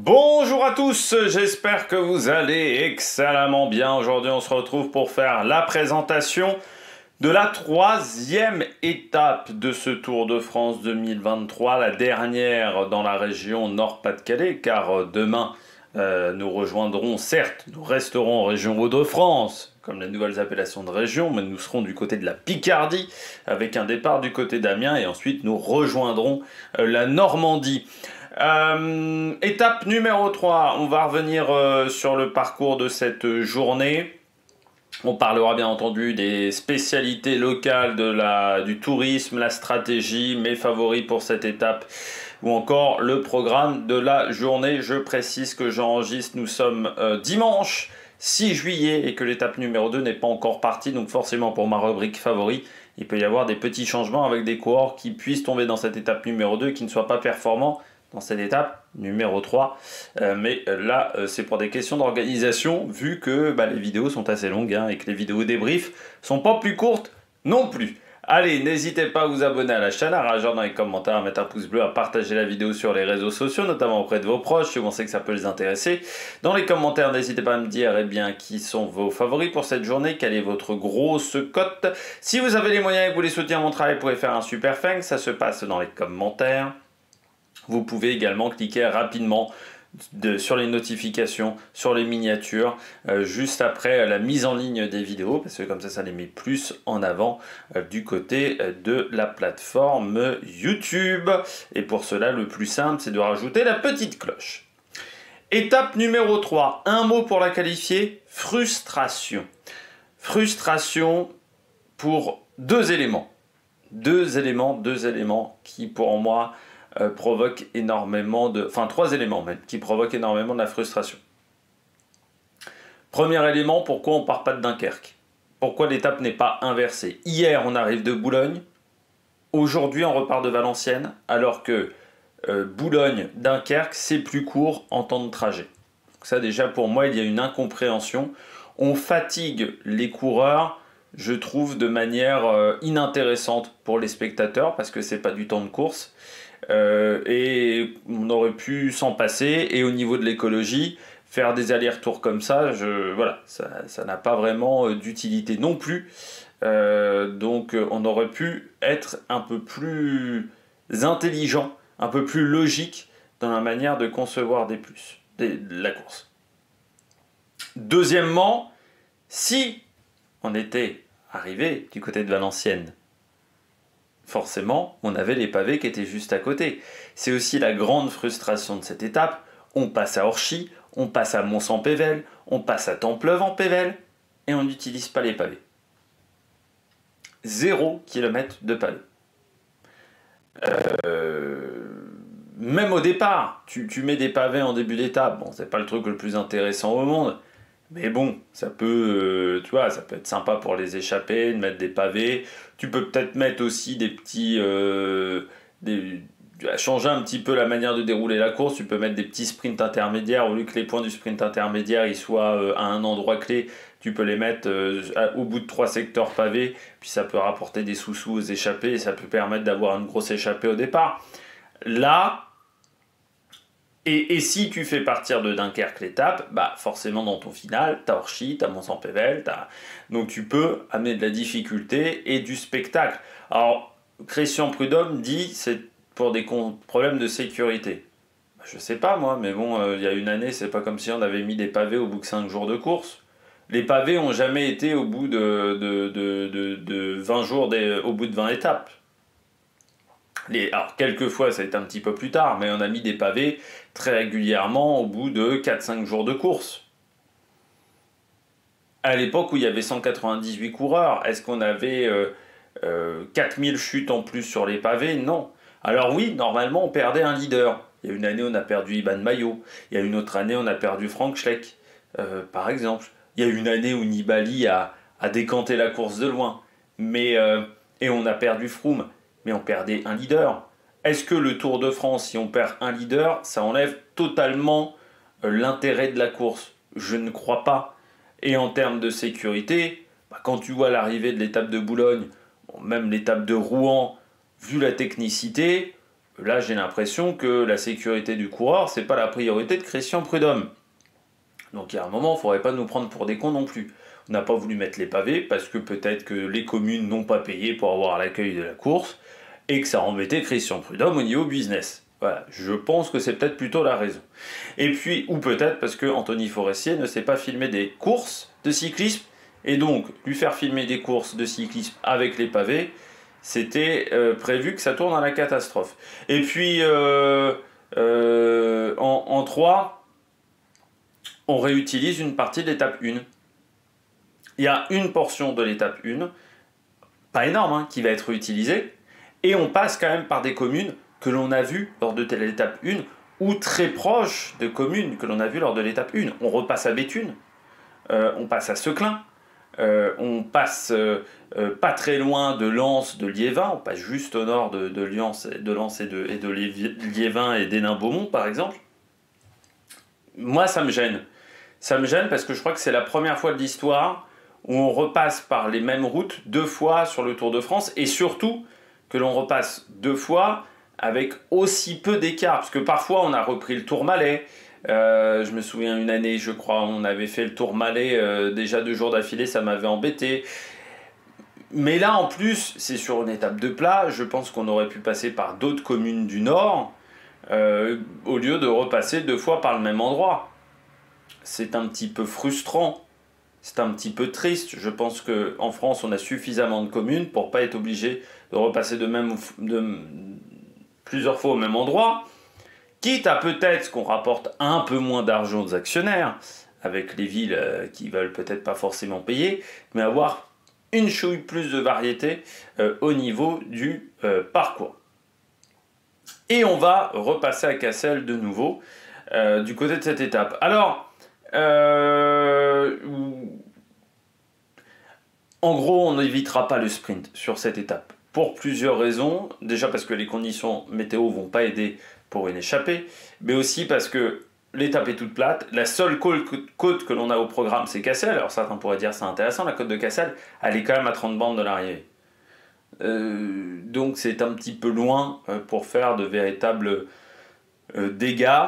Bonjour à tous, j'espère que vous allez excellemment bien. Aujourd'hui, on se retrouve pour faire la présentation de la troisième étape de ce Tour de France 2023, la dernière dans la région Nord-Pas-de-Calais, car demain, nous rejoindrons, certes, nous resterons en région Hauts-de-France, comme les nouvelles appellations de région, mais nous serons du côté de la Picardie, avec un départ du côté d'Amiens, et ensuite nous rejoindrons la Normandie. Étape numéro 3, on va revenir sur le parcours de cette journée. On parlera bien entendu des spécialités locales du tourisme, la stratégie, mes favoris pour cette étape, ou encore le programme de la journée. Je précise que j'enregistre, nous sommes dimanche 6 juillet et que l'étape numéro 2 n'est pas encore partie, donc forcément pour ma rubrique favori, il peut y avoir des petits changements avec des coureurs qui puissent tomber dans cette étape numéro 2 et qui ne soient pas performants dans cette étape numéro 3, mais là c'est pour des questions d'organisation vu que les vidéos sont assez longues et que les vidéos débrief sont pas plus courtes non plus. Allez, n'hésitez pas à vous abonner à la chaîne, à réagir dans les commentaires, à mettre un pouce bleu, à partager la vidéo sur les réseaux sociaux, notamment auprès de vos proches, si vous pensez que ça peut les intéresser. Dans les commentaires, n'hésitez pas à me dire qui sont vos favoris pour cette journée, quelle est votre grosse cote. Si vous avez les moyens et que vous voulez soutenir mon travail, vous pouvez faire un super thanks, ça se passe dans les commentaires. Vous pouvez également cliquer rapidement sur les notifications, sur les miniatures, juste après la mise en ligne des vidéos, parce que comme ça les met plus en avant du côté de la plateforme YouTube. Et pour cela, le plus simple, c'est de rajouter la petite cloche. Étape numéro 3, un mot pour la qualifier, frustration. Frustration pour deux éléments. Deux éléments qui, pour moi, provoquent énormément de... Enfin, trois éléments même, qui provoquent énormément de la frustration. Premier élément, pourquoi on ne part pas de Dunkerque? Pourquoi l'étape n'est pas inversée? Hier, on arrive de Boulogne. Aujourd'hui, on repart de Valenciennes, alors que Boulogne-Dunkerque, c'est plus court en temps de trajet. Donc ça, déjà, pour moi, il y a une incompréhension. On fatigue les coureurs, je trouve, de manière inintéressante pour les spectateurs, parce que c'est pas du temps de course. Et on aurait pu s'en passer, et au niveau de l'écologie, faire des allers-retours comme ça, voilà, ça n'a pas vraiment d'utilité non plus. Donc on aurait pu être un peu plus intelligent, un peu plus logique dans la manière de concevoir de la course. Deuxièmement, si on était arrivé du côté de Valenciennes, forcément, on avait les pavés qui étaient juste à côté. C'est aussi la grande frustration de cette étape. On passe à Orchy, on passe à Mons-en-Pévèle, on passe à Templeuve-en-Pévèle, et on n'utilise pas les pavés. 0 km de pavés. Même au départ, tu mets des pavés en début d'étape. Bon, c'est pas le truc le plus intéressant au monde, mais bon, ça peut, ça peut être sympa pour les échappées, de mettre des pavés. Tu peux peut-être mettre aussi des petits... changer un petit peu la manière de dérouler la course. Tu peux mettre des petits sprints intermédiaires. Au lieu que les points du sprint intermédiaire ils soient à un endroit clé, tu peux les mettre au bout de 3 secteurs pavés. Puis ça peut rapporter des sous-sous aux échappées et ça peut permettre d'avoir une grosse échappée au départ. Là... Et si tu fais partir de Dunkerque l'étape, forcément dans ton final, t'as Orchy, t'as Mons-en-Pévèle, donc tu peux amener de la difficulté et du spectacle. Alors, Christian Prudhomme dit c'est pour des problèmes de sécurité. Je sais pas moi, mais bon, il y a une année, c'est pas comme si on avait mis des pavés au bout de 5 jours de course. Les pavés ont jamais été au bout de 20 jours, au bout de 20 étapes. Alors, quelquefois, ça a été un petit peu plus tard, mais on a mis des pavés très régulièrement au bout de 4-5 jours de course. À l'époque où il y avait 198 coureurs, est-ce qu'on avait 4000 chutes en plus sur les pavés? Non. Alors oui, normalement, on perdait un leader. Il y a une année, on a perdu Iban Maillot. Il y a une autre année, on a perdu Frank Schleck, par exemple. Il y a une année où Nibali a décanté la course de loin. Et on a perdu Froome. Mais on perdait un leader. Est-ce que le Tour de France, si on perd un leader, ça enlève totalement l'intérêt de la course? Je ne crois pas. Et en termes de sécurité, quand tu vois l'arrivée de l'étape de Boulogne, même l'étape de Rouen, vu la technicité, là j'ai l'impression que la sécurité du coureur, c'est pas la priorité de Christian Prudhomme. Donc il y a un moment, il ne faudrait pas nous prendre pour des cons non plus. On n'a pas voulu mettre les pavés parce que peut-être que les communes n'ont pas payé pour avoir l'accueil de la course et que ça embêtait Christian Prudhomme au niveau business. Voilà, je pense que c'est peut-être plutôt la raison. Et puis, ou peut-être parce que Anthony Forestier ne sait pas filmer des courses de cyclisme, et donc lui faire filmer des courses de cyclisme avec les pavés, c'était prévu que ça tourne à la catastrophe. Et puis, en 3, on réutilise une partie de l'étape 1. Il y a une portion de l'étape 1, pas énorme, hein, qui va être utilisée, et on passe quand même par des communes que l'on a vues lors de l'étape 1, ou très proches de communes que l'on a vues lors de l'étape 1. On repasse à Béthune, on passe à Seclin, on passe pas très loin de Lens, de Liévin, on passe juste au nord de Lens et de Liévin et d'Hénin-Beaumont par exemple. Moi ça me gêne. Ça me gêne parce que je crois que c'est la première fois de l'histoire où on repasse par les mêmes routes 2 fois sur le Tour de France, et surtout que l'on repasse 2 fois avec aussi peu d'écart, parce que parfois on a repris le Tourmalet. Je me souviens une année, je crois, on avait fait le Tourmalet déjà 2 jours d'affilée, ça m'avait embêté. Mais là en plus, c'est sur une étape de plat, je pense qu'on aurait pu passer par d'autres communes du Nord, au lieu de repasser 2 fois par le même endroit. C'est un petit peu frustrant. C'est un petit peu triste. Je pense qu'en France, on a suffisamment de communes pour ne pas être obligé de repasser plusieurs fois au même endroit, quitte à peut-être qu'on rapporte un peu moins d'argent aux actionnaires, avec les villes qui veulent peut-être pas forcément payer, mais avoir une chouille plus de variété au niveau du parcours. Et on va repasser à Cassel de nouveau, du côté de cette étape. Alors, en gros, on n'évitera pas le sprint sur cette étape, pour plusieurs raisons. Déjà parce que les conditions météo vont pas aider pour une échappée, mais aussi parce que l'étape est toute plate. La seule côte que l'on a au programme, c'est Cassel. Alors certains pourraient dire c'est intéressant, la côte de Cassel, elle est quand même à 30 bandes de l'arrivée. Donc c'est un petit peu loin pour faire de véritables dégâts.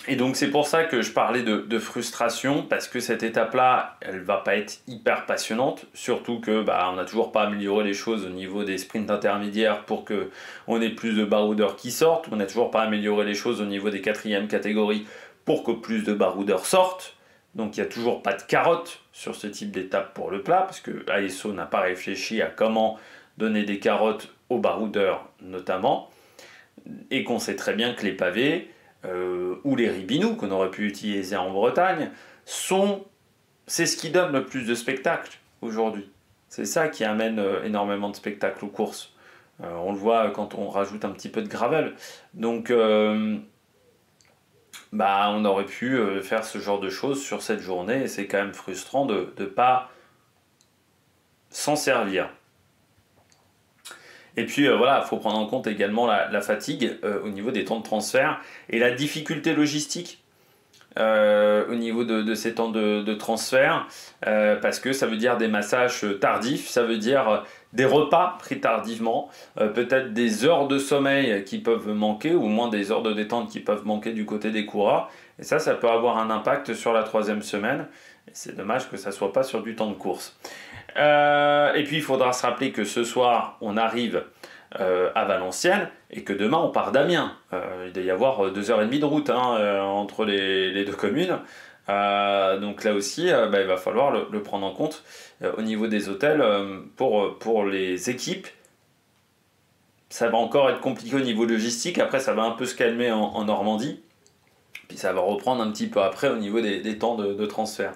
Et donc c'est pour ça que je parlais de frustration, parce que cette étape-là, elle va pas être hyper passionnante, surtout que on n'a toujours pas amélioré les choses au niveau des sprints intermédiaires pour qu'on ait plus de baroudeurs qui sortent, on n'a toujours pas amélioré les choses au niveau des 4e catégories pour que plus de baroudeurs sortent, donc il n'y a toujours pas de carottes sur ce type d'étape pour le plat, parce que ASO n'a pas réfléchi à comment donner des carottes aux baroudeurs notamment, et qu'on sait très bien que les pavés, ou les ribinous qu'on aurait pu utiliser en Bretagne, c'est ce qui donne le plus de spectacles aujourd'hui. C'est ça qui amène énormément de spectacles aux courses. On le voit quand on rajoute un petit peu de gravel. Donc, on aurait pu faire ce genre de choses sur cette journée, et c'est quand même frustrant de ne pas s'en servir. Et puis voilà, il faut prendre en compte également la fatigue au niveau des temps de transfert et la difficulté logistique au niveau de ces temps de transfert, parce que ça veut dire des massages tardifs, ça veut dire des repas pris tardivement, peut-être des heures de sommeil qui peuvent manquer, ou au moins des heures de détente qui peuvent manquer du côté des coureurs. Et ça peut avoir un impact sur la 3e semaine. Et c'est dommage que ça ne soit pas sur du temps de course. Et puis il faudra se rappeler que ce soir on arrive à Valenciennes et que demain on part d'Amiens. Il doit y avoir 2h30 de route entre les 2 communes. Donc là aussi il va falloir le prendre en compte au niveau des hôtels pour les équipes. Ça va encore être compliqué au niveau logistique. Après ça va un peu se calmer en Normandie, puis ça va reprendre un petit peu après au niveau des temps de transfert.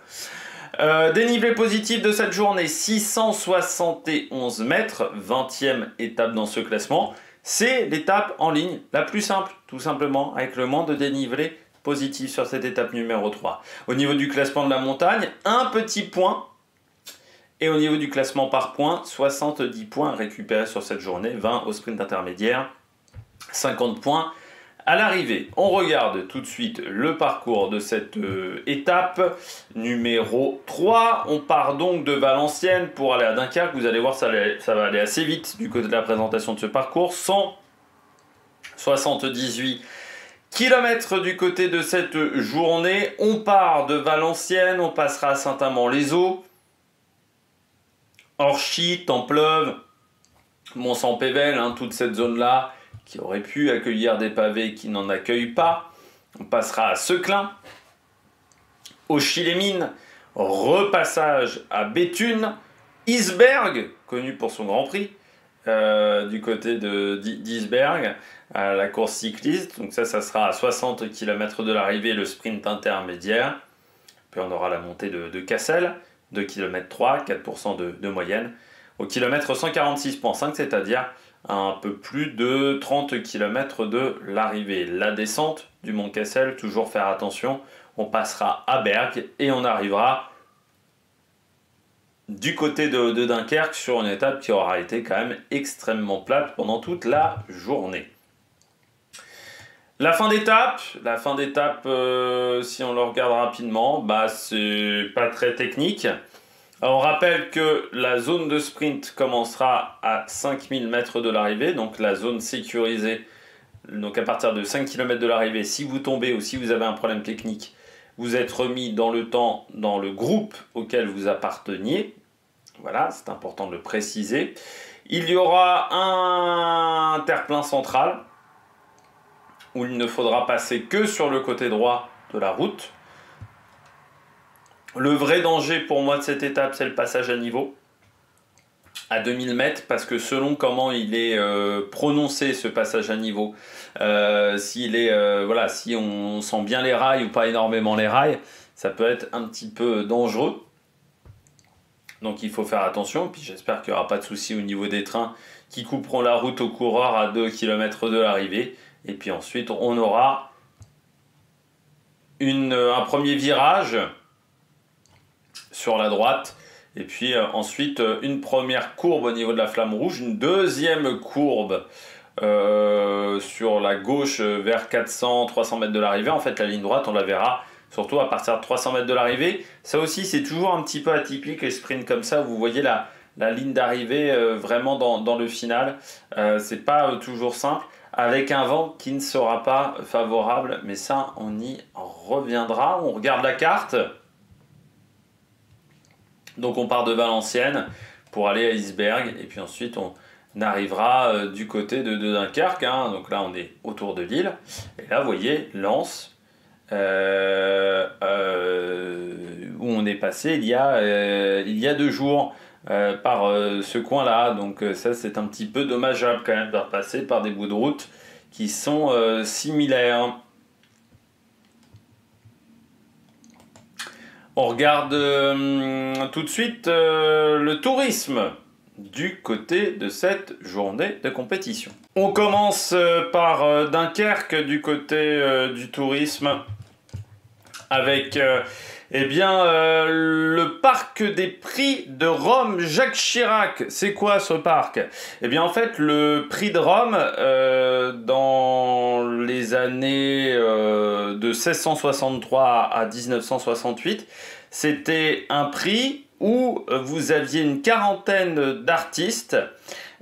Dénivelé positif de cette journée, 671 mètres, 20e étape dans ce classement. C'est l'étape en ligne la plus simple, tout simplement, avec le moins de dénivelé positif sur cette étape numéro 3. Au niveau du classement de la montagne, un petit point. Et au niveau du classement par points, 70 points récupérés sur cette journée, 20 au sprint intermédiaire, 50 points à l'arrivée. On regarde tout de suite le parcours de cette étape numéro 3. On part donc de Valenciennes pour aller à Dunkerque. Vous allez voir, ça va aller assez vite du côté de la présentation de ce parcours, sans 78 km du côté de cette journée. On part de Valenciennes, on passera à Saint-Amand-les-Eaux, Orchy, Templeuve, Mont-Saint-Pével, toute cette zone-là qui aurait pu accueillir des pavés qui n'en accueillent pas. On passera à Seclin, Auchy-les-Mines, repassage à Béthune, Isbergues, connu pour son Grand Prix, du côté d'Isbergues, à la course cycliste. Donc ça sera à 60 km de l'arrivée, le sprint intermédiaire. Puis on aura la montée de Cassel, 2 km 3, 4% de moyenne, au kilomètre 146,5, c'est-à-dire un peu plus de 30 km de l'arrivée. La descente du Mont Cassel, toujours faire attention, on passera à Bergues et on arrivera du côté de Dunkerque sur une étape qui aura été quand même extrêmement plate pendant toute la journée. La fin d'étape, si on le regarde rapidement, c'est pas très technique. Alors, on rappelle que la zone de sprint commencera à 5000 mètres de l'arrivée, donc la zone sécurisée. Donc à partir de 5 km de l'arrivée, si vous tombez ou si vous avez un problème technique, vous êtes remis dans le temps dans le groupe auquel vous apparteniez. Voilà, c'est important de le préciser. Il y aura un terre-plein central où il ne faudra passer que sur le côté droit de la route. Le vrai danger pour moi de cette étape, c'est le passage à niveau à 2000 mètres, parce que selon comment il est prononcé ce passage à niveau, si on sent bien les rails ou pas énormément les rails, ça peut être un petit peu dangereux. Donc il faut faire attention, puis j'espère qu'il n'y aura pas de souci au niveau des trains qui couperont la route aux coureurs à 2 km de l'arrivée. Et puis ensuite on aura un premier virage sur la droite, et puis ensuite une première courbe au niveau de la flamme rouge, une deuxième courbe sur la gauche vers 400-300 mètres de l'arrivée. En fait la ligne droite on la verra surtout à partir de 300 mètres de l'arrivée. Ça aussi c'est toujours un petit peu atypique les sprints comme ça, vous voyez la ligne d'arrivée vraiment dans le final, c'est pas toujours simple, avec un vent qui ne sera pas favorable, mais ça on y reviendra. On regarde la carte. Donc on part de Valenciennes pour aller à Isbergues, et puis ensuite on arrivera du côté de Dunkerque, donc là on est autour de Lille, et là vous voyez Lens, où on est passé il y a 2 jours par ce coin là, donc ça c'est un petit peu dommageable quand même de repasser par des bouts de route qui sont similaires. On regarde tout de suite le tourisme du côté de cette journée de compétition. On commence par Dunkerque du côté du tourisme avec le parc des prix de Rome Jacques Chirac. C'est quoi ce parc? En fait le prix de Rome dans les années de 1663 à 1968, c'était un prix où vous aviez une quarantaine d'artistes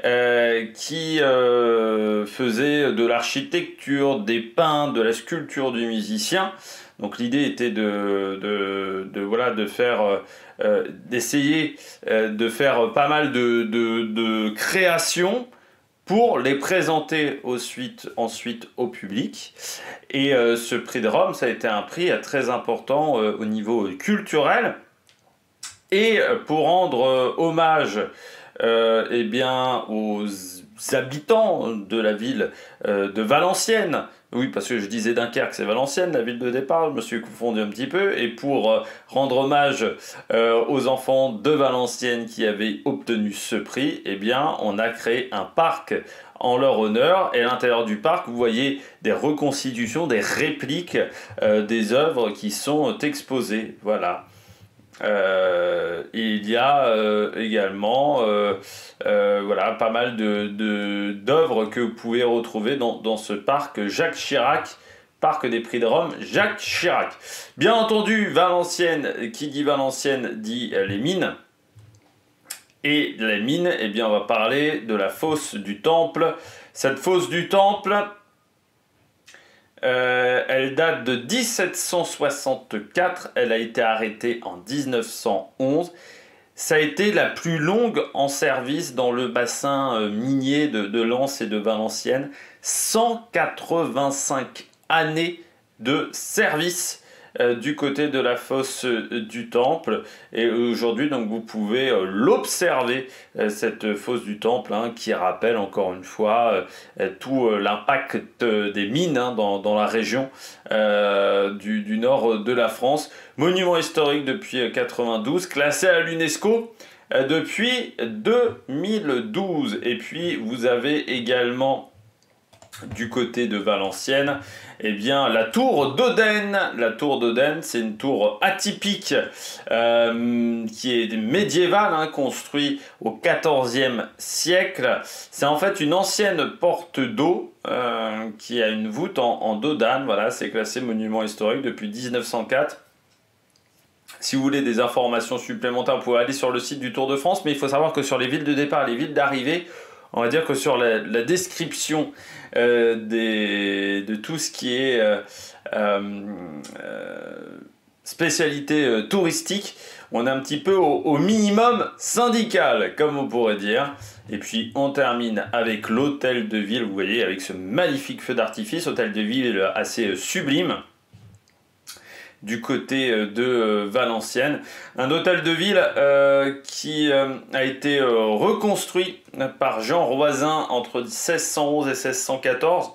qui faisaient de l'architecture, des peintres, de la sculpture, du musicien. Donc l'idée était d'essayer de faire pas mal de créations pour les présenter ensuite au public. Et ce prix de Rome, ça a été un prix très important au niveau culturel. Et pour rendre hommage aux habitants de la ville de Valenciennes, oui parce que je disais Dunkerque, c'est Valenciennes, la ville de départ, je me suis confondu un petit peu, et pour rendre hommage aux enfants de Valenciennes qui avaient obtenu ce prix, on a créé un parc en leur honneur, et à l'intérieur du parc vous voyez des reconstitutions, des répliques des œuvres qui sont exposées, voilà. Il y a également pas mal d'œuvres que vous pouvez retrouver dans ce parc Jacques Chirac, parc des prix de Rome Jacques Chirac. Bien entendu, Valenciennes, qui dit Valenciennes dit les mines. Et les mines, on va parler de la fosse du Temple. Cette fosse du Temple, Elle date de 1764. Elle a été arrêtée en 1911. Ça a été la plus longue en service dans le bassin minier de Lens et de Valenciennes. 185 années de service du côté de la fosse du Temple. Et aujourd'hui, donc, vous pouvez l'observer, cette fosse du Temple, hein, qui rappelle encore une fois tout l'impact des mines, hein, dans la région du nord de la France. Monument historique depuis 92, classé à l'UNESCO depuis 2012. Et puis, vous avez également, du côté de Valenciennes, eh bien, la tour d'Oden. La tour d'Oden, c'est une tour atypique qui est médiévale, hein, construite au XIVe siècle. C'est en fait une ancienne porte d'eau qui a une voûte en dodane. Voilà, c'est classé monument historique depuis 1904. Si vous voulez des informations supplémentaires, vous pouvez aller sur le site du Tour de France, mais il faut savoir que sur les villes de départ et les villes d'arrivée, on va dire que sur la description de tout ce qui est spécialité touristique, on est un petit peu au minimum syndical, comme on pourrait dire. Et puis on termine avec l'hôtel de ville, vous voyez, avec ce magnifique feu d'artifice, hôtel de ville assez sublime, du côté de Valenciennes. Un hôtel de ville qui a été reconstruit par Jean Roisin entre 1611 et 1614,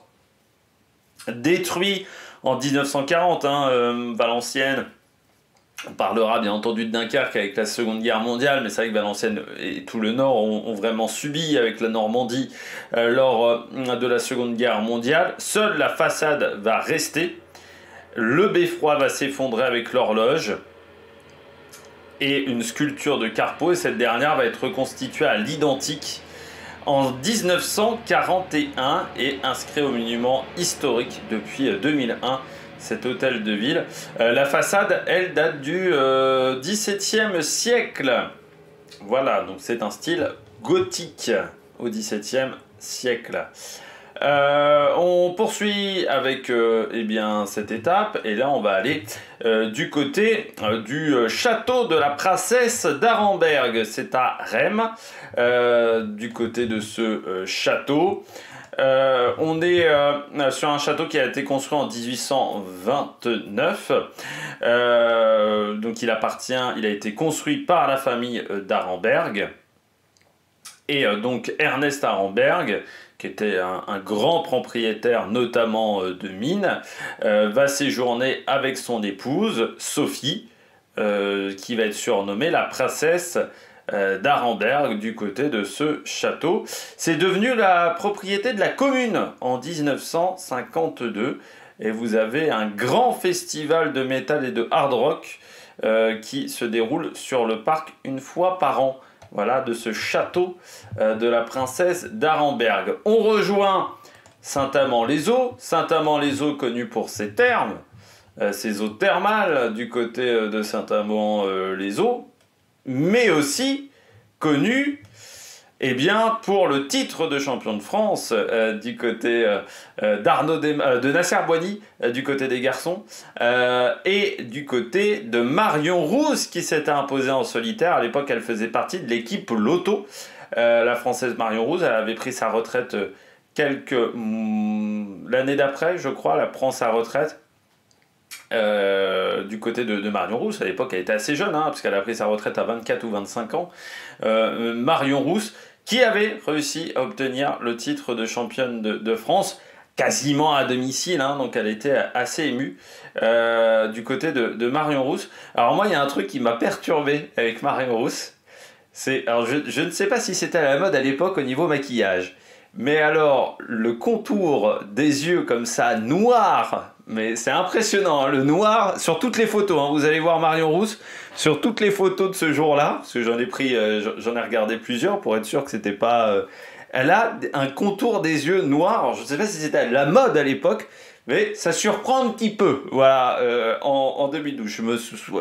détruit en 1940, hein, Valenciennes. On parlera bien entendu de Dunkerque avec la Seconde Guerre mondiale, mais c'est vrai que Valenciennes et tout le Nord ont vraiment subi avec la Normandie lors de la Seconde Guerre mondiale. Seule la façade va rester. Le beffroi va s'effondrer avec l'horloge et une sculpture de Carpeaux, et cette dernière va être reconstituée à l'identique en 1941 et inscrite au monument historique depuis 2001, cet hôtel de ville. La façade, elle, date du XVIIe siècle. Voilà, donc c'est un style gothique au XVIIe siècle. On poursuit avec eh bien, cette étape, et là on va aller du côté du château de la princesse d'Arenberg. C'est à Reims, du côté de ce château. On est sur un château qui a été construit en 1829. Donc il a été construit par la famille d'Arenberg. Et donc Ernest Arenberg, qui était un grand propriétaire notamment de mines, va séjourner avec son épouse, Sophie, qui va être surnommée la princesse d'Arenberg du côté de ce château. C'est devenu la propriété de la commune en 1952, et vous avez un grand festival de métal et de hard rock qui se déroule sur le parc une fois par an. Voilà, de ce château de la princesse d'Arenberg. On rejoint Saint-Amand-les-Eaux. Saint-Amand-les-Eaux, connu pour ses thermes, ses eaux thermales du côté de Saint-Amand-les-Eaux, mais aussi connu, eh bien, pour le titre de champion de France du côté de Nasser Boigny, du côté des garçons, et du côté de Marion Rousse, qui s'était imposée en solitaire. À l'époque, elle faisait partie de l'équipe Lotto. La Française Marion Rousse, elle avait pris sa retraite l'année d'après, je crois. Elle prend sa retraite du côté de Marion Rousse. À l'époque, elle était assez jeune, hein, parce qu'elle a pris sa retraite à 24 ou 25 ans. Marion Rousse, qui avait réussi à obtenir le titre de championne de France, quasiment à domicile, hein, donc elle était assez émue du côté de Marion Rousse. Alors moi, il y a un truc qui m'a perturbé avec Marion Rousse. Alors je ne sais pas si c'était à la mode à l'époque au niveau maquillage, mais alors le contour des yeux comme ça, noir, mais c'est impressionnant, hein, le noir sur toutes les photos, hein, vous allez voir Marion Rousse sur toutes les photos de ce jour-là, parce que j'en ai regardé plusieurs pour être sûr que c'était pas... elle a un contour des yeux noirs. Alors, je ne sais pas si c'était à la mode à l'époque, mais ça surprend un petit peu, voilà, en 2012.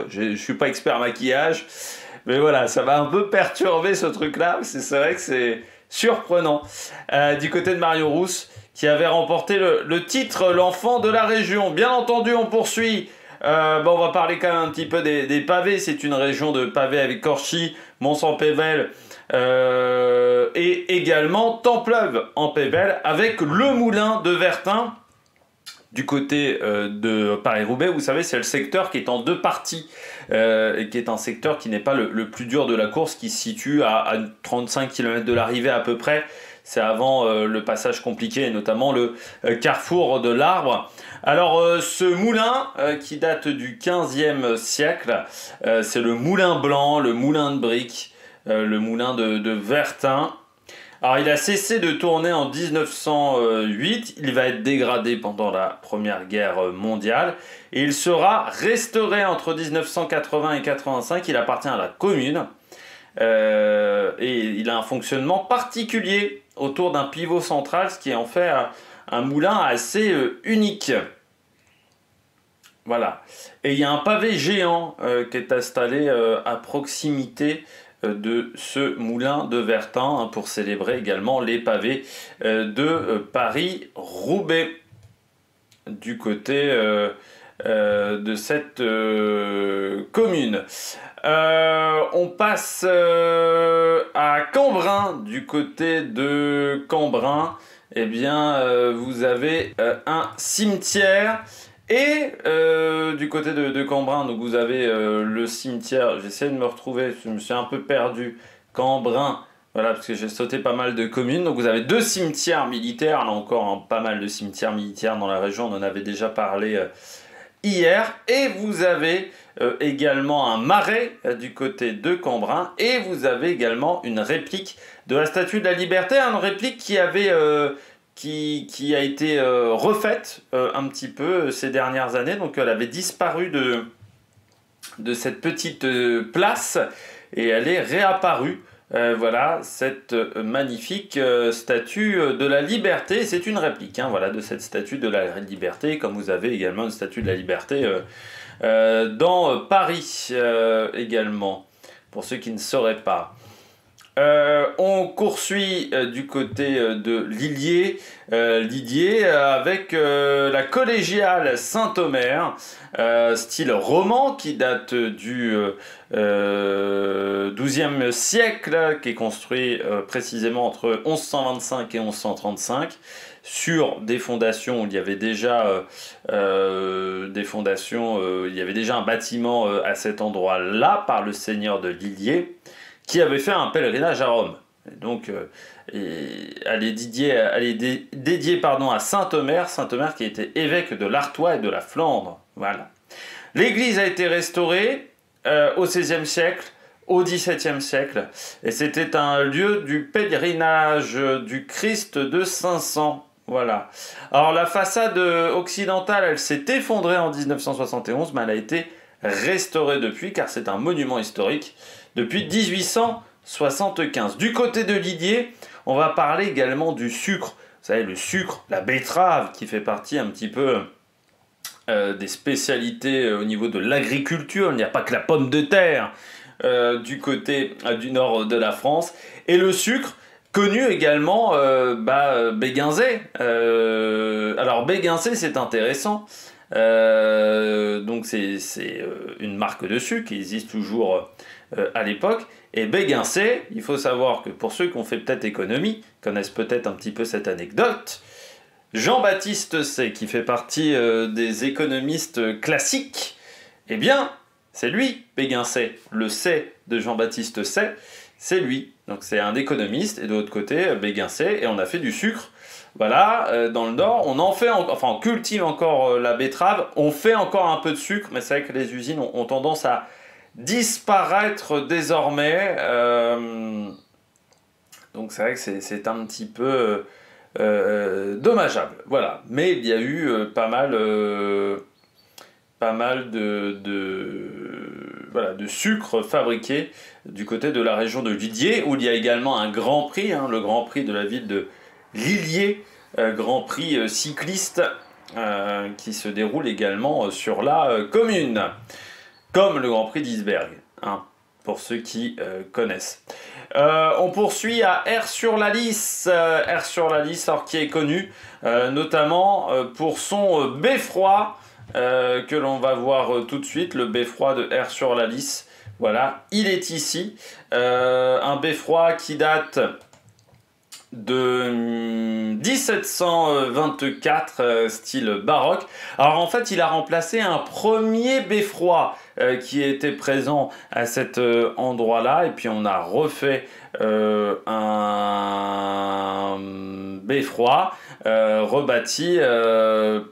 Je ne suis pas expert maquillage, mais voilà, ça m'a un peu perturbé ce truc-là. C'est vrai que surprenant. Du côté de Mario Rousse, qui avait remporté le titre, l'enfant de la région. Bien entendu, on poursuit. On va parler quand même un petit peu des pavés. C'est une région de pavés avec Corchy, Mons-en-Pévèle et également Templeuve en Pévèle avec le moulin de Vertin. Du côté de Paris-Roubaix, vous savez, c'est le secteur qui est en deux parties et qui est un secteur qui n'est pas le plus dur de la course, qui se situe à 35 km de l'arrivée à peu près. C'est avant le passage compliqué, et notamment le carrefour de l'Arbre. Alors, ce moulin qui date du 15e siècle, c'est le moulin blanc, le moulin de briques, le moulin de Vertin. Alors, il a cessé de tourner en 1908, il va être dégradé pendant la Première Guerre mondiale, et il sera restauré entre 1980 et 85, il appartient à la commune, et il a un fonctionnement particulier autour d'un pivot central, ce qui en fait un moulin assez unique. Voilà. Et il y a un pavé géant qui est installé à proximité de ce moulin de Vertin pour célébrer également les pavés de Paris-Roubaix du côté de cette commune. On passe à Cambrin. Du côté de Cambrin, eh bien, vous avez un cimetière. Et du côté de Cambrin, donc vous avez le cimetière, j'essaie de me retrouver, je me suis un peu perdu, Cambrin, voilà, parce que j'ai sauté pas mal de communes. Donc vous avez deux cimetières militaires, là encore, hein, pas mal de cimetières militaires dans la région, on en avait déjà parlé hier. Et vous avez également un marais du côté de Cambrin, et vous avez également une réplique de la Statue de la Liberté, une réplique qui avait... Qui a été refaite un petit peu ces dernières années. Donc elle avait disparu de cette petite place et elle est réapparue. Voilà, cette magnifique statue de la Liberté. C'est une réplique voilà, de cette statue de la Liberté, comme vous avez également une statue de la Liberté dans Paris également, pour ceux qui ne sauraient pas. On poursuit du côté de Lilliers avec la collégiale Saint-Omer, style roman qui date du XIIe siècle, qui est construit précisément entre 1125 et 1135 sur des fondations où il y avait déjà il y avait déjà un bâtiment à cet endroit-là par le seigneur de Lilliers, qui avait fait un pèlerinage à Rome. Et donc, elle est dédiée à Saint-Omer, Saint-Omer qui était évêque de l'Artois et de la Flandre. Voilà. L'église a été restaurée au XVIe siècle, au XVIIe siècle, et c'était un lieu du pèlerinage du Christ de 500. Voilà. Alors, la façade occidentale, elle s'est effondrée en 1971, mais elle a été restaurée depuis, car c'est un monument historique depuis 1875. Du côté de Lilliers, on va parler également du sucre. Vous savez, le sucre, la betterave, qui fait partie un petit peu des spécialités au niveau de l'agriculture. Il n'y a pas que la pomme de terre du côté du nord de la France. Et le sucre, connu également Béguinzet. Alors Béguinzet, c'est intéressant. Donc c'est une marque de sucre qui existe toujours à l'époque. Et Béguinzet, il faut savoir que pour ceux qui ont fait peut-être économie, connaissent peut-être un petit peu cette anecdote, Jean-Baptiste Say, qui fait partie des économistes classiques, eh bien, c'est lui, Béguinzet. Le Say de Jean-Baptiste Say, c'est lui. Donc c'est un économiste, et de l'autre côté, Béguinzet, et on a fait du sucre. Voilà, dans le Nord, on cultive encore la betterave, on fait encore un peu de sucre, mais c'est vrai que les usines ont tendance à disparaître désormais. Donc c'est vrai que c'est un petit peu dommageable. Voilà, mais il y a eu pas mal de sucre fabriqué du côté de la région de Lilliers, où il y a également un grand prix, le grand prix de la ville de Lilliers, grand prix cycliste qui se déroule également sur la commune, comme le grand prix d'Isberg, pour ceux qui connaissent. On poursuit à Aire-sur-la-Lys. Aire-sur-la-Lys, alors qui est connu notamment pour son beffroi que l'on va voir tout de suite, le beffroi de Aire-sur-la-Lys. Voilà, il est ici. Un beffroi qui date de 1724, style baroque. Alors en fait, il a remplacé un premier beffroi qui était présent à cet endroit-là, et puis on a refait un beffroi rebâti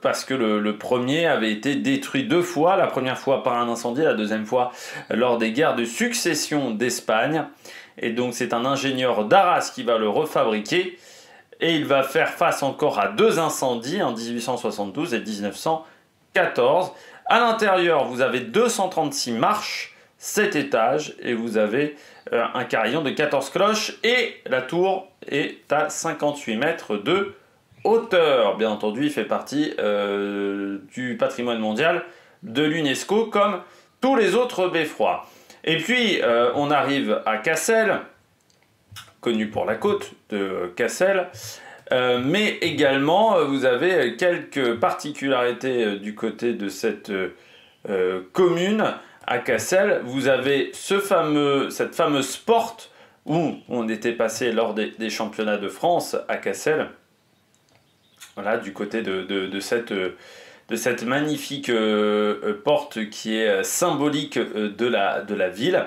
parce que le premier avait été détruit 2 fois, la première fois par un incendie, la deuxième fois lors des guerres de succession d'Espagne. Et donc c'est un ingénieur d'Arras qui va le refabriquer, et il va faire face encore à 2 incendies en 1872 et 1914. À l'intérieur, vous avez 236 marches, 7 étages, et vous avez un carillon de 14 cloches, et la tour est à 58 mètres de hauteur. Bien entendu, il fait partie du patrimoine mondial de l'UNESCO, comme tous les autres beffrois. Et puis, on arrive à Cassel, connu pour la côte de Cassel, mais également, vous avez quelques particularités du côté de cette commune à Cassel. Vous avez cette fameuse porte où on était passé lors des championnats de France à Cassel. Voilà, du côté de cette magnifique porte qui est symbolique de la ville.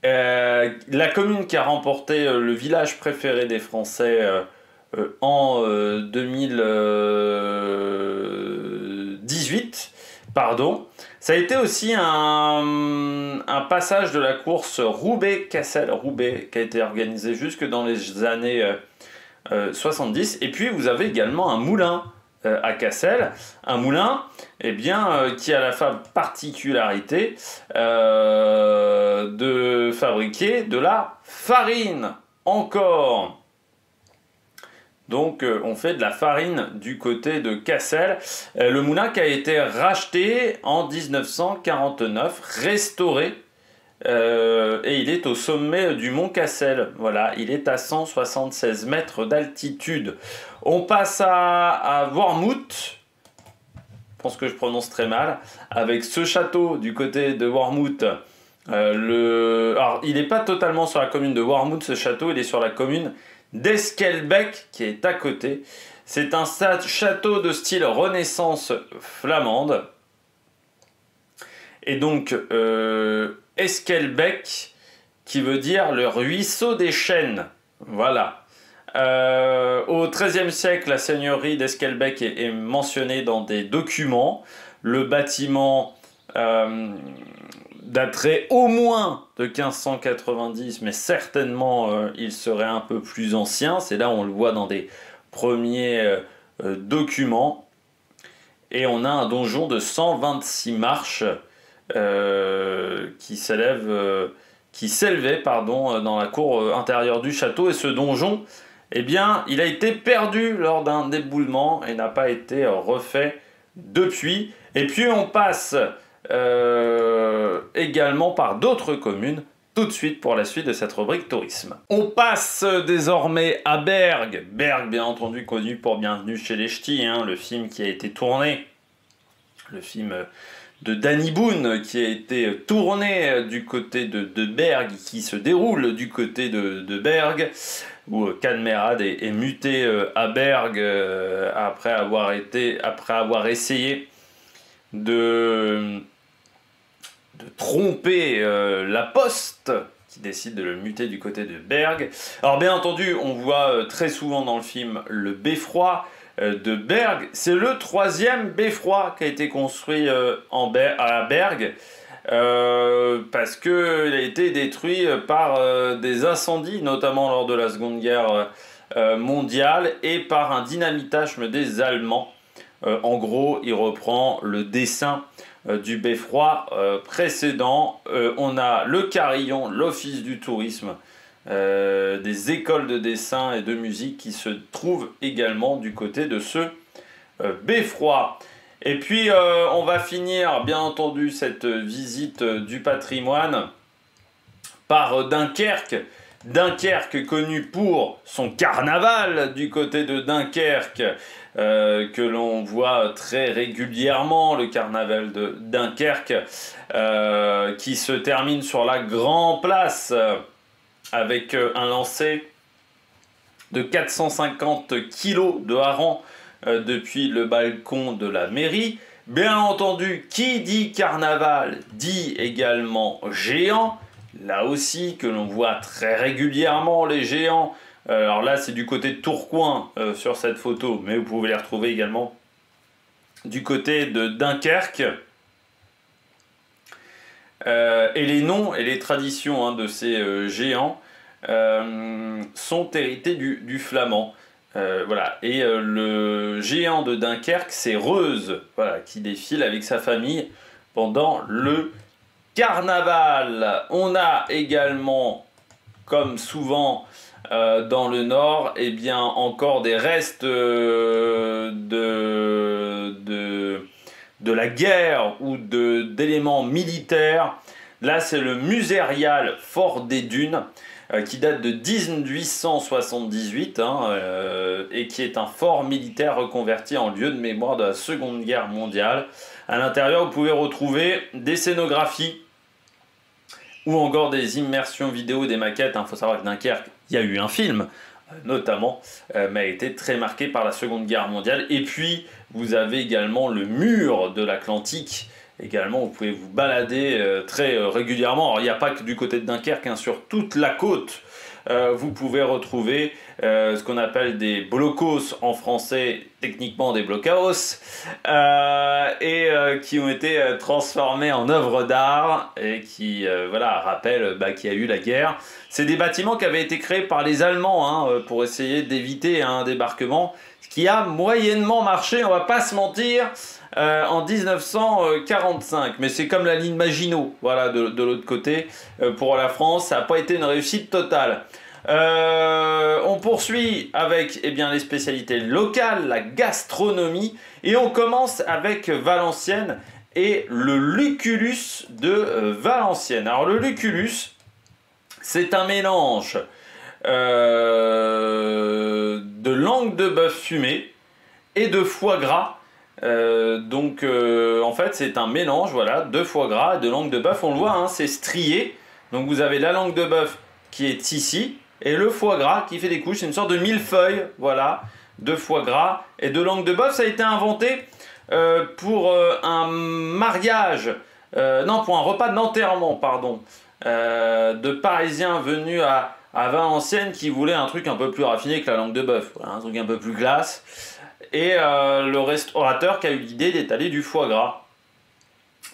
La commune qui a remporté le village préféré des Français en 2018, pardon. Ça a été aussi un passage de la course Roubaix-Cassel, Roubaix, qui a été organisé jusque dans les années 70. Et puis vous avez également un moulin à Cassel, un moulin qui a la particularité de fabriquer de la farine encore. Donc on fait de la farine du côté de Cassel. Le moulin qui a été racheté en 1949, restauré, et il est au sommet du mont Cassel. Voilà, il est à 176 mètres d'altitude. On passe à Wormhout, je pense que je prononce très mal, avec ce château du côté de Wormhout. Alors, il n'est pas totalement sur la commune de Wormhout, ce château, il est sur la commune d'Esquelbecq, qui est à côté. C'est un château de style Renaissance flamande. Et donc, Esquelbecq, qui veut dire le ruisseau des chênes. Voilà. Au XIIIe siècle, la seigneurie d'Esquelbecq est mentionnée dans des documents. Le bâtiment daterait au moins de 1590, mais certainement il serait un peu plus ancien. C'est là où on le voit dans des premiers documents. Et on a un donjon de 126 marches qui s'élevait dans la cour intérieure du château. Et ce donjon, il a été perdu lors d'un éboulement et n'a pas été refait depuis. Et puis on passe également par d'autres communes tout de suite pour la suite de cette rubrique tourisme. On passe désormais à Bergues. Bergues, bien entendu, connu pour Bienvenue chez les Ch'tis, le film qui a été tourné, le film de Danny Boone qui a été tourné du côté de Bergues, qui se déroule du côté de Bergues, où Cadmerade est muté à Bergues après avoir essayé de tromper la Poste, qui décide de le muter du côté de Bergues. Alors bien entendu, on voit très souvent dans le film le beffroi de Bergues. C'est le 3e beffroi qui a été construit à Bergues, parce qu'il a été détruit par des incendies, notamment lors de la Seconde Guerre mondiale, et par un dynamitage des Allemands. En gros, il reprend le dessin du beffroi précédent. On a le carillon, l'office du tourisme, des écoles de dessin et de musique qui se trouvent également du côté de ce beffroi. Et puis on va finir bien entendu cette visite du patrimoine par Dunkerque, Dunkerque, connu pour son carnaval du côté de Dunkerque, que l'on voit très régulièrement, le carnaval de Dunkerque, qui se termine sur la Grand Place avec un lancer de 450 kilos de hareng depuis le balcon de la mairie. Bien entendu, qui dit carnaval dit également géant. Là aussi, que l'on voit très régulièrement, les géants. Alors là, c'est du côté de Tourcoing sur cette photo, mais vous pouvez les retrouver également du côté de Dunkerque. Et les noms et les traditions de ces géants sont hérités du flamand. Voilà. Et le géant de Dunkerque, c'est Reuse, voilà, qui défile avec sa famille pendant le carnaval. On a également, comme souvent dans le Nord, eh bien, encore des restes de la guerre ou d'éléments militaires. Là, c'est le Musérial Fort des Dunes, qui date de 1878 et qui est un fort militaire reconverti en lieu de mémoire de la Seconde Guerre mondiale. À l'intérieur, vous pouvez retrouver des scénographies ou encore des immersions vidéo, des maquettes. Il faut savoir que Dunkerque, il y a eu un film, notamment, mais a été très marqué par la Seconde Guerre mondiale. Et puis, vous avez également le mur de l'Atlantique. Également, vous pouvez vous balader très régulièrement. Alors, il n'y a pas que du côté de Dunkerque, sur toute la côte, vous pouvez retrouver ce qu'on appelle des blocos en français, techniquement des blockhaus, qui ont été transformés en œuvres d'art et qui voilà, rappellent qu'il y a eu la guerre. C'est des bâtiments qui avaient été créés par les Allemands pour essayer d'éviter un débarquement, ce qui a moyennement marché, on va pas se mentir, en 1945. Mais c'est comme la ligne Maginot, voilà, de l'autre côté. Pour la France, ça n'a pas été une réussite totale. On poursuit avec les spécialités locales, la gastronomie, et on commence avec Valenciennes et le Lucullus de Valenciennes. Alors le Lucullus, c'est un mélange de langue de bœuf fumée et de foie gras. En fait c'est un mélange, voilà, de foie gras et de langue de bœuf. On le voit, c'est strié. Donc vous avez la langue de bœuf qui est ici et le foie gras qui fait des couches. C'est une sorte de millefeuille, voilà, de foie gras et de langue de bœuf. Ça a été inventé pour un mariage, pour un repas d'enterrement, pardon, de Parisiens venus à Valenciennes qui voulaient un truc un peu plus raffiné que la langue de bœuf, voilà, un truc un peu plus classe. Et le restaurateur qui a eu l'idée d'étaler du foie gras.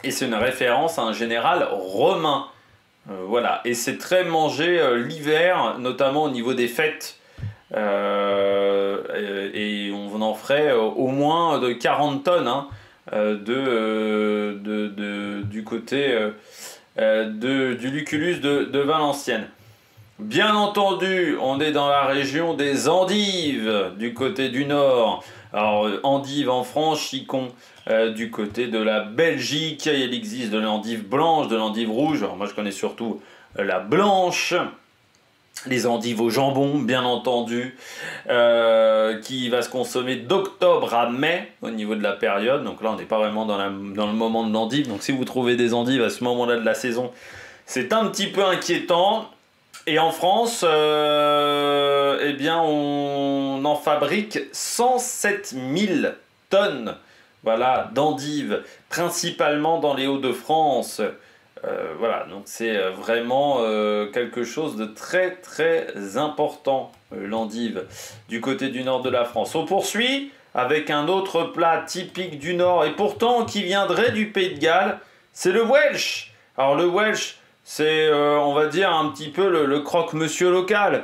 Et c'est une référence à un général romain. Voilà. Et c'est très mangé l'hiver, notamment au niveau des fêtes. Et on en ferait au moins de 40 tonnes du côté du Lucullus de Valenciennes. Bien entendu, on est dans la région des endives, du côté du nord. Alors, endive en franchicon, du côté de la Belgique, il existe de l'endive blanche, de l'endive rouge. Alors, moi, je connais surtout la blanche. Les endives au jambon, bien entendu, qui va se consommer d'octobre à mai, au niveau de la période. Donc là, on n'est pas vraiment dans le moment de l'endive. Donc si vous trouvez des endives à ce moment-là de la saison, c'est un petit peu inquiétant. Et en France, on en fabrique 107 000 tonnes, voilà, d'endives, principalement dans les Hauts-de-France. Voilà, donc c'est vraiment quelque chose de très très important, l'endive, du côté du nord de la France. On poursuit avec un autre plat typique du nord, et pourtant qui viendrait du Pays de Galles, c'est le Welsh. Alors le Welsh, c'est, on va dire, un petit peu le croque-monsieur local.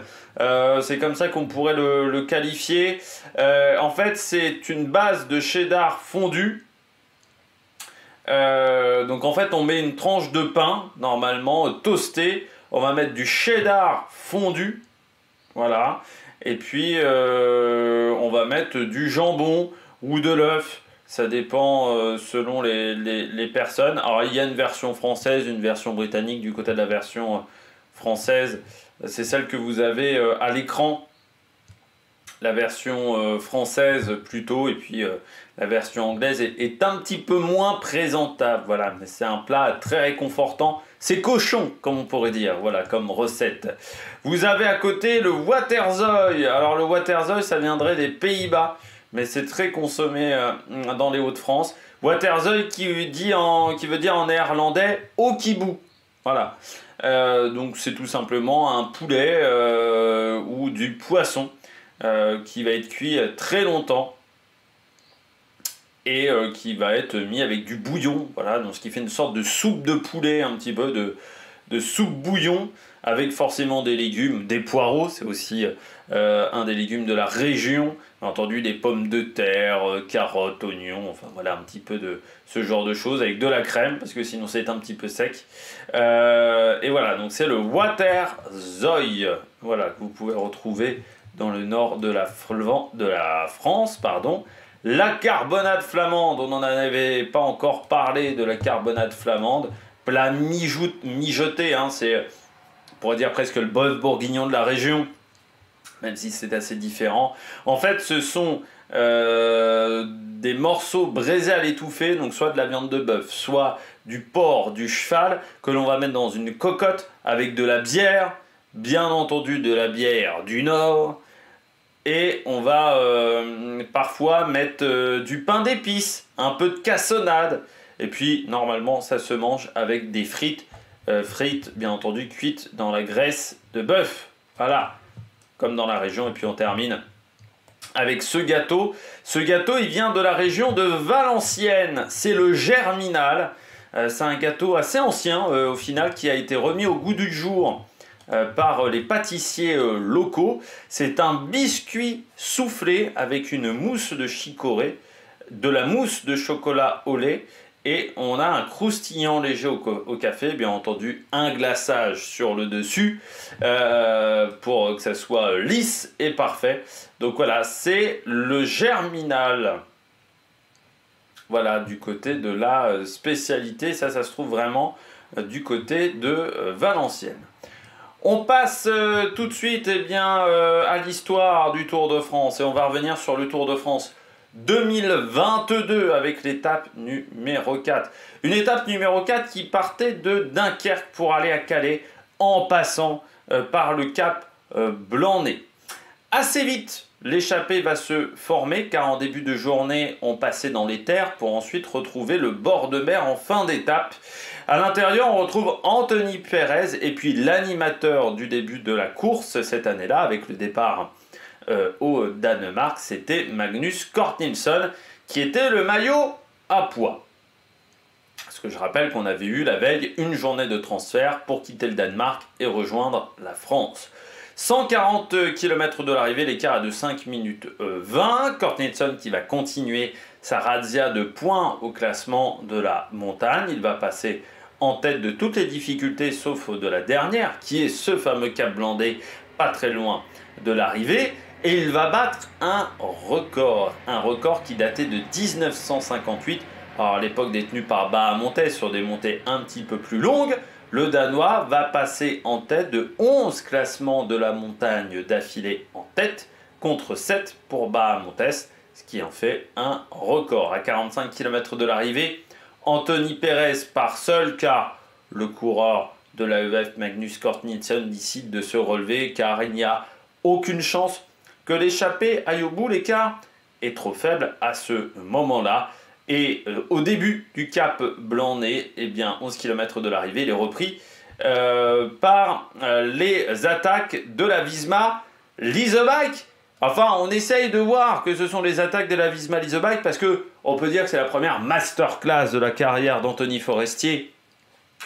C'est comme ça qu'on pourrait le qualifier. En fait, c'est une base de cheddar fondu. Donc en fait, on met une tranche de pain, normalement, toasté. On va mettre du cheddar fondu. Voilà. Et puis, on va mettre du jambon ou de l'œuf. Ça dépend selon les personnes. Alors, il y a une version française, une version britannique. Du côté de la version française, c'est celle que vous avez à l'écran. La version française plutôt, et puis la version anglaise est un petit peu moins présentable. Voilà, mais c'est un plat très réconfortant. C'est cochon, comme on pourrait dire, voilà, comme recette. Vous avez à côté le waterzooi. Alors le waterzooi, ça viendrait des Pays-Bas, mais c'est très consommé dans les Hauts-de-France. Waterzooi qui veut dire en néerlandais au kibou. Voilà. Donc c'est tout simplement un poulet ou du poisson qui va être cuit très longtemps et qui va être mis avec du bouillon, voilà, donc ce qui fait une sorte de soupe de poulet, un petit peu de soupe bouillon, avec forcément des légumes, des poireaux, c'est aussi un des légumes de la région, bien entendu des pommes de terre, carottes, oignons, enfin voilà, un petit peu de ce genre de choses, avec de la crème, parce que sinon c'est un petit peu sec. Et voilà, donc c'est le waterzooi, voilà, que vous pouvez retrouver dans le nord de la France, pardon. La carbonade flamande, on n'en avait pas encore parlé de la carbonade flamande. Plat mijoté, hein, c'est, on pourrait dire presque le bœuf bourguignon de la région, même si c'est assez différent. En fait, ce sont des morceaux braisés à l'étouffée, donc soit de la viande de bœuf, soit du porc, du cheval, que l'on va mettre dans une cocotte avec de la bière, bien entendu de la bière du Nord, et on va parfois mettre du pain d'épices, un peu de cassonade, et puis normalement ça se mange avec des frites, frites bien entendu cuites dans la graisse de bœuf, voilà, comme dans la région. Et puis on termine avec ce gâteau. Ce gâteau, il vient de la région de Valenciennes, c'est le germinal. C'est un gâteau assez ancien au final, qui a été remis au goût du jour par les pâtissiers locaux. C'est un biscuit soufflé avec une mousse de chicorée, de la mousse de chocolat au lait, et on a un croustillant léger au café, bien entendu un glaçage sur le dessus pour que ça soit lisse et parfait. Donc voilà, c'est le germinal. Voilà, du côté de la spécialité, ça se trouve vraiment du côté de Valenciennes. On passe tout de suite à l'histoire du Tour de France, et on va revenir sur le Tour de France 2022 avec l'étape numéro 4. Une étape numéro 4 qui partait de Dunkerque pour aller à Calais en passant par le cap Blanc-Nez. Assez vite, l'échappée va se former car en début de journée, on passait dans les terres pour ensuite retrouver le bord de mer en fin d'étape. À l'intérieur, on retrouve Anthony Perez et puis l'animateur du début de la course cette année-là avec le départ au Danemark, c'était Magnus Cort Nielsen qui était le maillot à pois. Parce que je rappelle qu'on avait eu la veille une journée de transfert pour quitter le Danemark et rejoindre la France. 140 km de l'arrivée, l'écart est de 5 minutes 20. Cort Nielsen qui va continuer sa razzia de points au classement de la montagne. Il va passer en tête de toutes les difficultés sauf de la dernière, qui est ce fameux cap Blanc-Nez, pas très loin de l'arrivée. Et il va battre un record qui datait de 1958, alors à l'époque détenu par Bahamontes sur des montées un petit peu plus longues. Le Danois va passer en tête de 11 classements de la montagne d'affilée en tête, contre 7 pour Bahamontes, ce qui en fait un record. À 45 km de l'arrivée, Anthony Perez part seul car le coureur de l'AEF Magnus Cort Nielsen décide de se relever car il n'y a aucune chance que l'échappée aille au bout. L'écart est trop faible à ce moment-là. Et au début du cap Blanc-Nez, 11 km de l'arrivée, il est repris par les attaques de la Visma Leasebike. Enfin, on essaye de voir que ce sont les attaques de la Visma Leasebike parce que on peut dire que c'est la première masterclass de la carrière d'Anthony Forestier.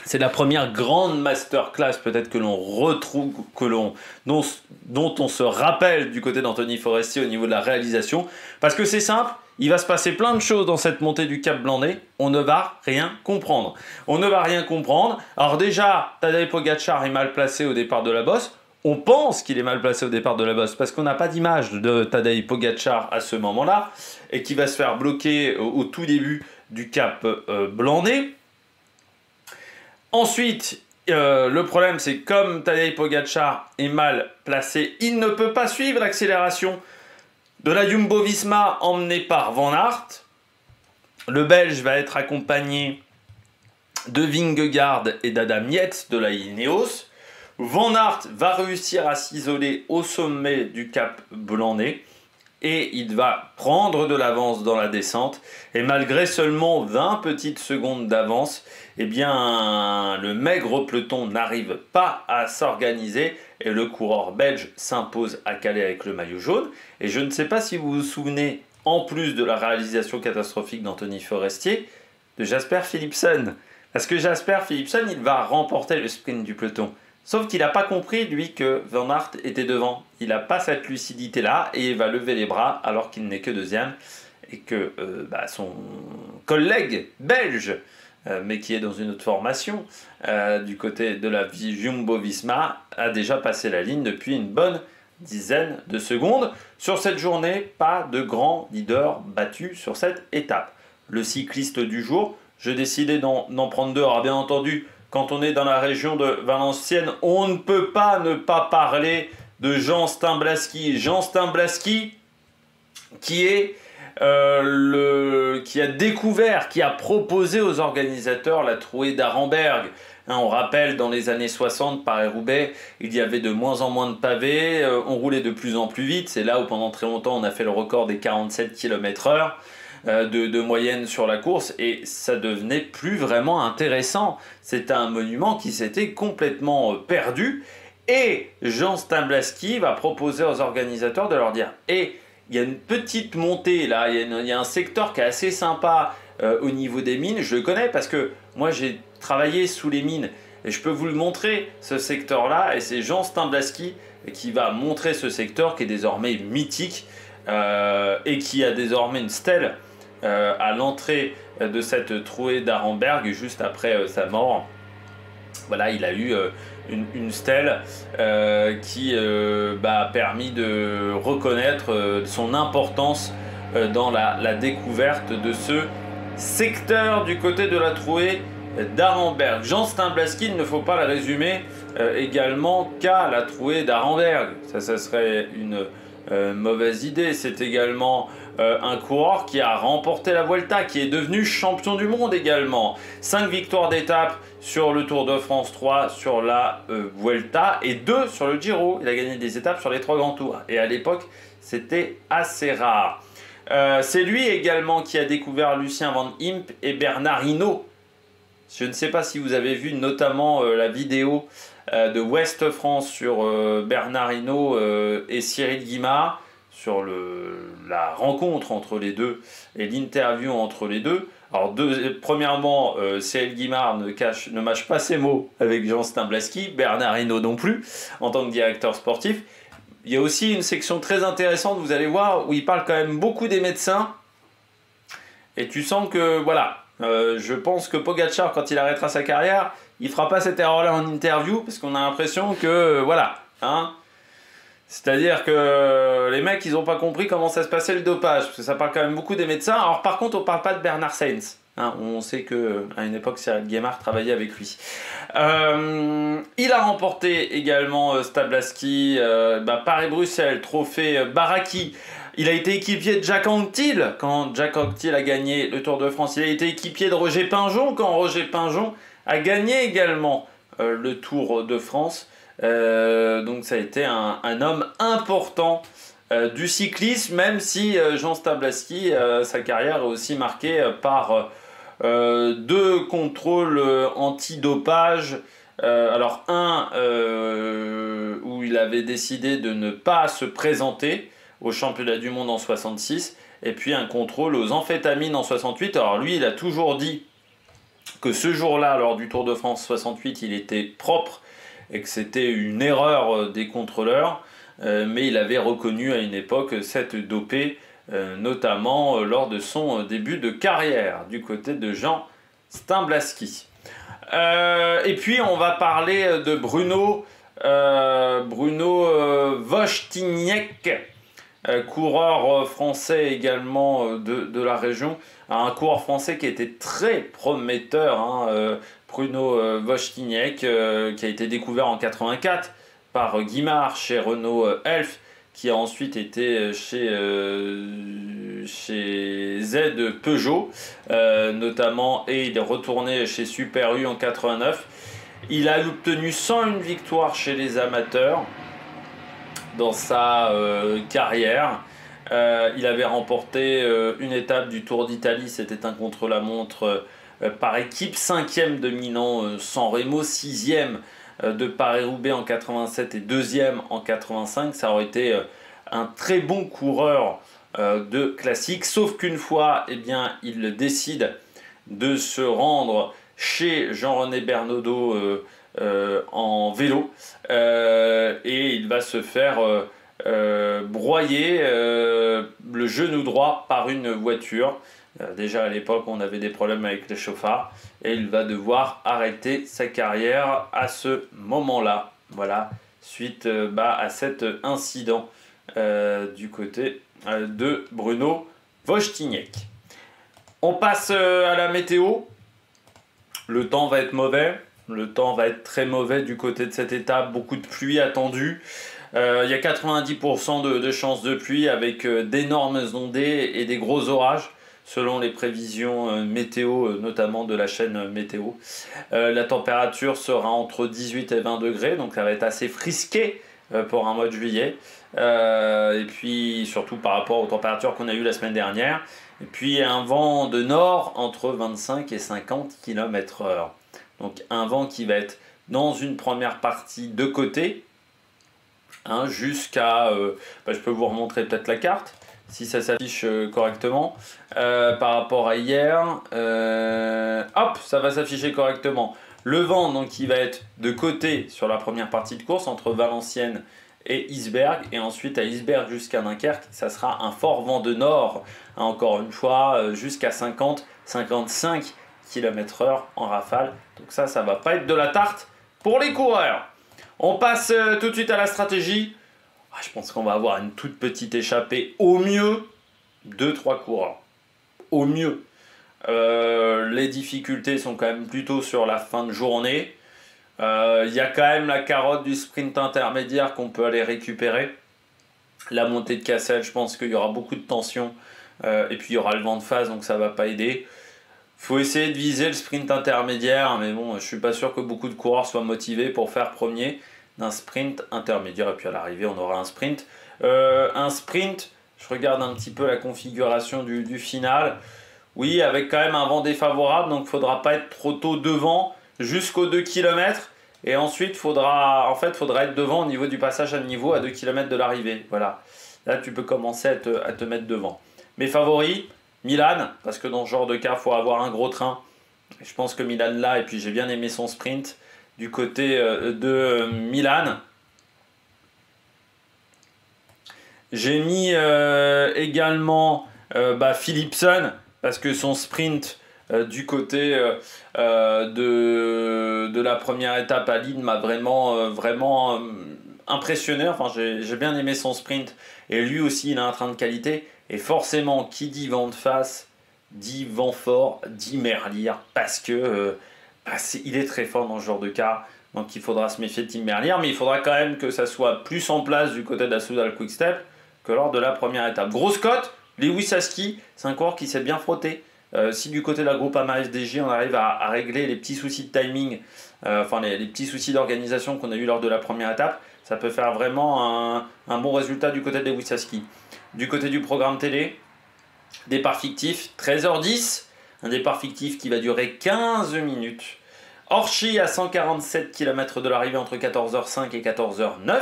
C'est la première grande masterclass peut-être que l'on retrouve, dont on se rappelle du côté d'Anthony Forestier au niveau de la réalisation. Parce que c'est simple, il va se passer plein de choses dans cette montée du cap Blanc-Nez, on ne va rien comprendre. Alors déjà, Tadej Pogačar est mal placé au départ de la bosse. On pense qu'il est mal placé au départ de la bosse parce qu'on n'a pas d'image de Tadej Pogačar à ce moment-là et qui va se faire bloquer au tout début du cap Blanc-Nez. Ensuite, Le problème, c'est comme Tadej Pogačar est mal placé, il ne peut pas suivre l'accélération de la Jumbo-Visma emmenée par Van Aert. Le Belge va être accompagné de Vingegaard et d'Adam Yates de la Ineos. Van Aert va réussir à s'isoler au sommet du Cap Blanc-Nez et il va prendre de l'avance dans la descente. Et malgré seulement 20 petites secondes d'avance, eh bien, le maigre peloton n'arrive pas à s'organiser et le coureur belge s'impose à Calais avec le maillot jaune. Et je ne sais pas si vous vous souvenez, en plus de la réalisation catastrophique d'Anthony Forestier, de Jasper Philipsen. Parce que Jasper Philipsen, il va remporter le sprint du peloton. Sauf qu'il n'a pas compris, lui, que Van Aert était devant. Il n'a pas cette lucidité-là et il va lever les bras alors qu'il n'est que deuxième. Et que son collègue belge, mais qui est dans une autre formation, du côté de la Jumbo-Visma, a déjà passé la ligne depuis une bonne dizaine de secondes. Sur cette journée, pas de grand leader battu sur cette étape. Le cycliste du jour, j'ai décidé d'en prendre deux. Alors bien entendu, quand on est dans la région de Valenciennes, on ne peut pas ne pas parler de Jean Stimblaski. Jean Stimblaski qui a découvert, qui a proposé aux organisateurs la trouée d'Arenberg. On rappelle, dans les années 60, Paris-Roubaix, il y avait de moins en moins de pavés, on roulait de plus en plus vite. C'est là où pendant très longtemps, on a fait le record des 47 km/h. De moyenne sur la course et ça devenait plus vraiment intéressant. C'était un monument qui s'était complètement perdu et Jean Stimblaski va proposer aux organisateurs de leur dire il y a une petite montée là, il y a un secteur qui est assez sympa au niveau des mines, je le connais parce que moi j'ai travaillé sous les mines et je peux vous le montrer ce secteur là et c'est Jean Stimblaski qui va montrer ce secteur qui est désormais mythique et qui a désormais une stèle à l'entrée de cette trouée d'Arenberg juste après sa mort. Voilà, il a eu une stèle qui a permis de reconnaître son importance dans la découverte de ce secteur du côté de la trouée d'Arenberg. Jean Stimblaski, il ne faut pas le résumer également qu'à la trouée d'Arenberg. Ça serait une mauvaise idée. C'est également un coureur qui a remporté la Vuelta, qui est devenu champion du monde également. 5 victoires d'étape sur le Tour de France, 3 sur la Vuelta et 2 sur le Giro. Il a gagné des étapes sur les 3 grands tours. Et à l'époque, c'était assez rare. C'est lui également qui a découvert Lucien Van Impe et Bernard Hinault. Je ne sais pas si vous avez vu notamment la vidéo de Ouest France sur Bernard Hinault et Cyril Guimard, sur la rencontre entre les deux et l'interview entre les deux. Alors premièrement, Cyril Guimard ne mâche pas ses mots avec Jean Stimblaski, Bernard Hinault non plus, en tant que directeur sportif. Il y a aussi une section très intéressante, vous allez voir, où il parle quand même beaucoup des médecins. Et tu sens que, voilà, je pense que Pogačar, quand il arrêtera sa carrière, il ne fera pas cette erreur-là en interview, parce qu'on a l'impression que, voilà, hein. C'est-à-dire que les mecs, ils n'ont pas compris comment ça se passait le dopage, parce que ça parle quand même beaucoup des médecins. Alors par contre, on ne parle pas de Bernard Sainz. Hein, on sait qu'à une époque, Cyril Guimard travaillait avec lui. Il a remporté également Stimblaski, Paris-Bruxelles, trophée Baraki. Il a été équipier de Jack Anquetil quand Jack Anquetil a gagné le Tour de France. Il a été équipier de Roger Pinjon quand Roger Pinjon a gagné également le Tour de France. Donc ça a été un homme important du cyclisme, même si Jean Stimblaski, sa carrière est aussi marquée par 2 contrôles antidopage. Alors un où il avait décidé de ne pas se présenter au championnat du monde en 66, et puis un contrôle aux amphétamines en 68. Alors lui, il a toujours dit que ce jour-là, lors du Tour de France 68, il était propre et que c'était une erreur des contrôleurs, mais il avait reconnu à une époque s'être dopé, notamment lors de son début de carrière, du côté de Jean Stimblaski. Et puis on va parler de Bruno Wojtiniek, coureur français également de la région, un coureur français qui était très prometteur, hein, Bruno Wojtiniek, qui a été découvert en 84 par Guimard chez Renault Elf, qui a ensuite été chez Z Peugeot notamment, et il est retourné chez Super U en 89. Il a obtenu 101 victoires chez les amateurs dans sa carrière. Il avait remporté une étape du Tour d'Italie, c'était un contre-la-montre par équipe, 5e de Milan-San Remo, 6e de Paris-Roubaix en 87 et 2e en 85. Ça aurait été un très bon coureur de classique, sauf qu'une fois, eh bien, il décide de se rendre chez Jean-René Bernaudot en vélo et il va se faire broyer le genou droit par une voiture. Déjà à l'époque on avait des problèmes avec les chauffards et il va devoir arrêter sa carrière à ce moment-là. Voilà, suite à cet incident du côté de Bruno Wojtiniek. On passe à la météo. Le temps va être mauvais. Le temps va être très mauvais du côté de cette étape. Beaucoup de pluie attendue. Il y a 90% de chances de pluie avec d'énormes ondées et des gros orages selon les prévisions météo, notamment de la chaîne météo. La température sera entre 18 et 20 degrés, donc ça va être assez frisqué pour un mois de juillet. Et puis surtout par rapport aux températures qu'on a eues la semaine dernière. Et puis un vent de nord entre 25 et 50 km/h. Donc un vent qui va être dans une première partie de côté, hein, jusqu'à... je peux vous remontrer peut-être la carte, si ça s'affiche correctement. Par rapport à hier, hop, ça va s'afficher correctement. Le vent, donc, qui va être de côté sur la première partie de course, entre Valenciennes et Isberg, et ensuite à Isberg jusqu'à Dunkerque, ça sera un fort vent de nord, hein, encore une fois, jusqu'à 50-55 km/h en rafale. Donc ça va pas être de la tarte pour les coureurs. On passe tout de suite à la stratégie. Je pense qu'on va avoir une toute petite échappée, au mieux 2-3 coureurs. Au mieux. Les difficultés sont quand même plutôt sur la fin de journée. Il y a quand même la carotte du sprint intermédiaire qu'on peut aller récupérer. La montée de Cassel, je pense qu'il y aura beaucoup de tension. Et puis il y aura le vent de face, donc ça ne va pas aider. Il faut essayer de viser le sprint intermédiaire, mais bon, je ne suis pas sûr que beaucoup de coureurs soient motivés pour faire premier d'un sprint intermédiaire. Et puis à l'arrivée, on aura un sprint. Un sprint, je regarde un petit peu la configuration du final. Oui, avec quand même un vent défavorable, donc il ne faudra pas être trop tôt devant jusqu'aux 2 km. Et ensuite, il faudra être devant au niveau du passage à niveau à 2 km de l'arrivée. Voilà. Là, tu peux commencer à te mettre devant. Mes favoris, Milan, parce que dans ce genre de cas, il faut avoir un gros train. Je pense que Milan là, et puis j'ai bien aimé son sprint du côté de Milan. J'ai mis également Philipsen, parce que son sprint du côté de la première étape à Lille m'a vraiment impressionné. Enfin, j'ai bien aimé son sprint. Et lui aussi, il a un train de qualité. Et forcément, qui dit vent de face, dit vent fort, dit Merlier. Parce que il est très fort dans ce genre de cas. Donc il faudra se méfier de Tim Merlier. Mais il faudra quand même que ça soit plus en place du côté de la Soudal Quick Step que lors de la première étape. Grosse cote, Lewis Aski, c'est un coureur qui s'est bien frotté. Si du côté de la Groupama FDJ on arrive à régler les petits soucis de timing, les petits soucis d'organisation qu'on a eu lors de la première étape, ça peut faire vraiment un bon résultat du côté de Lewis Aski. Du côté du programme télé, départ fictif, 13h10, un départ fictif qui va durer 15 minutes. Orchy à 147 km de l'arrivée entre 14h05 et 14h09.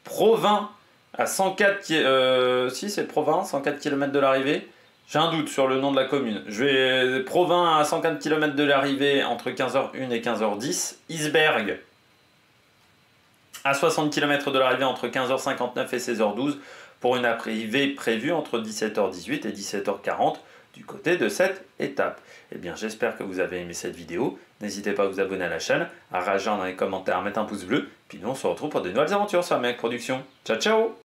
Provins à 104 104 km de l'arrivée. J'ai un doute sur le nom de la commune. Provins à 104 km de l'arrivée entre 15h01 et 15h10. Isberg à 60 km de l'arrivée entre 15h59 et 16h12 pour une arrivée prévue entre 17h18 et 17h40 du côté de cette étape. Eh bien, j'espère que vous avez aimé cette vidéo. N'hésitez pas à vous abonner à la chaîne, à réagir dans les commentaires, à mettre un pouce bleu. Puis nous, on se retrouve pour de nouvelles aventures sur Mec Productions. Ciao, ciao!